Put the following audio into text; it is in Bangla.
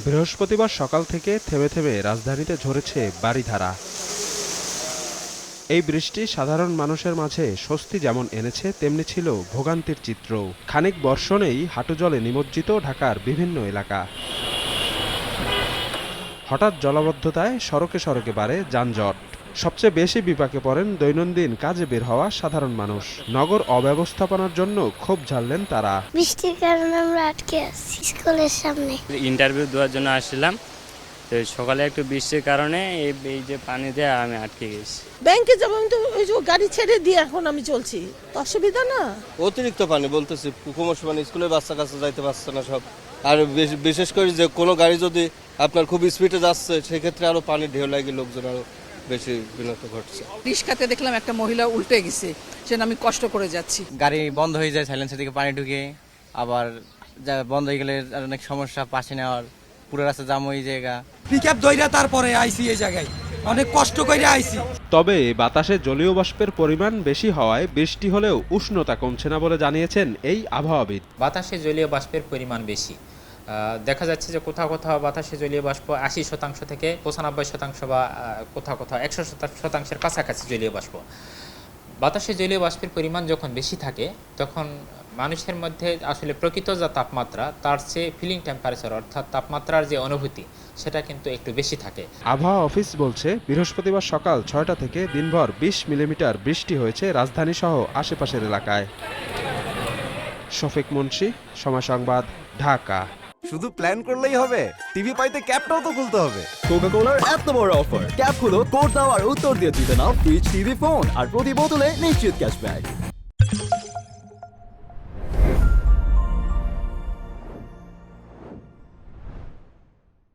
বৃহস্পতিবার সকাল থেকে থেমে থেমে রাজধানীতে ঝরেছে বারিধারা। এই বৃষ্টি সাধারণ মানুষের মাঝে স্বস্তি যেমন এনেছে, তেমনি ছিল ভোগান্তির চিত্রও। খানিক বর্ষণেই হাঁটু জলে নিমজ্জিত ঢাকার বিভিন্ন এলাকা। হঠাৎ জলাবদ্ধতায় সড়কে সড়কে বাড়ে যানজট। সবচেয়ে বেশি বিপাকে পড়েন দৈনন্দিন কাজে বের হওয়া সাধারণ মানুষ। নগর অব্যবস্থাপনার জন্য ক্ষোভ ঝাড়লেন তারা। বৃষ্টির কারণে আমরা আটকে আছি স্কুলের সামনে। ইন্টারভিউ দেওয়ার জন্য আসছিলাম, তো সকালে একটু বৃষ্টির কারণে এই যে পানি দিয়ে আমি আটকে গেছি। ব্যাংকে যাবো, আমি তো ওই যে গাড়ি ছেড়ে দিয়ে এখন আমি চলছি, অসুবিধা না। অতিরিক্ত পানি বলতেছি, ক্রমশ মানে স্কুলের বাচ্চা কাছে যাইতে পারছে না সব। আর বিশেষ করে যে কোনো গাড়ি যদি আপনার খুব স্পিডে যাচ্ছে, সেক্ষেত্রে আরো পানি ঢেউ লাগে, লোকজন আরো বেশি বিনত ঘটছে। রিক্সাতে দেখলাম একটা মহিলা উল্টে গেছে, সেটা আমি কষ্ট করে যাচ্ছি। গাড়ি বন্ধ হয়ে যায়, সাইলেন্সার থেকে পানি ঢুকে, আবার বন্ধ হয়ে গেলে অনেক সমস্যা, পাশে নেওয়ার পুরো রাস্তা জাম হয়ে জায়গা। পিকআপ দইরা তারপরে আইসি এই জায়গায়, অনেক কষ্ট করে আইসি। তবে বাতাসে জলীয় বাষ্পের পরিমাণ বেশি হওয়ায় বৃষ্টি হলেও উষ্ণতা কমছে না বলে জানিয়েছেন এই আবহাওয়াবিদ। বাতাসে জলীয় বাষ্পের পরিমাণ বেশি, দেখা যাচ্ছে যে কোথাও কোথাও বাতাসে জলীয় বাষ্প 80% থেকে 95% বা কোথাও কোথাও 100%-এর কাছাকাছি জলীয় বাষ্প। বাতাসে জলীয় বাষ্পের পরিমাণ যখন বেশি থাকে, তখন মানুষের মধ্যে আসলে প্রকৃত যা তাপমাত্রা, তার চেয়ে ফিলিং টেম্পারেচার অর্থাৎ তাপমাত্রার যে অনুভূতি, সেটা কিন্তু একটু বেশি থাকে। আবহাওয়া অফিস বলছে, বৃহস্পতিবার সকাল 6টা থেকে দিনভর 20 মিলিমিটার বৃষ্টি হয়েছে রাজধানী সহ আশেপাশের এলাকায়। শফিক মুন্সি, সময় সংবাদ, ঢাকা। শুধু প্ল্যান করলেই হবে, টিভি পাইতে ক্যাপটাও তো খুলতে হবে। কোকা-কোলার এত বড় অফার, ক্যাপ খুলো, কোড দাও আর উত্তর দিয়ে জিতে নাও ফ্রিজ, টিভি, ফোন আর প্রতি বোতলে নিশ্চিত ক্যাশব্যাক।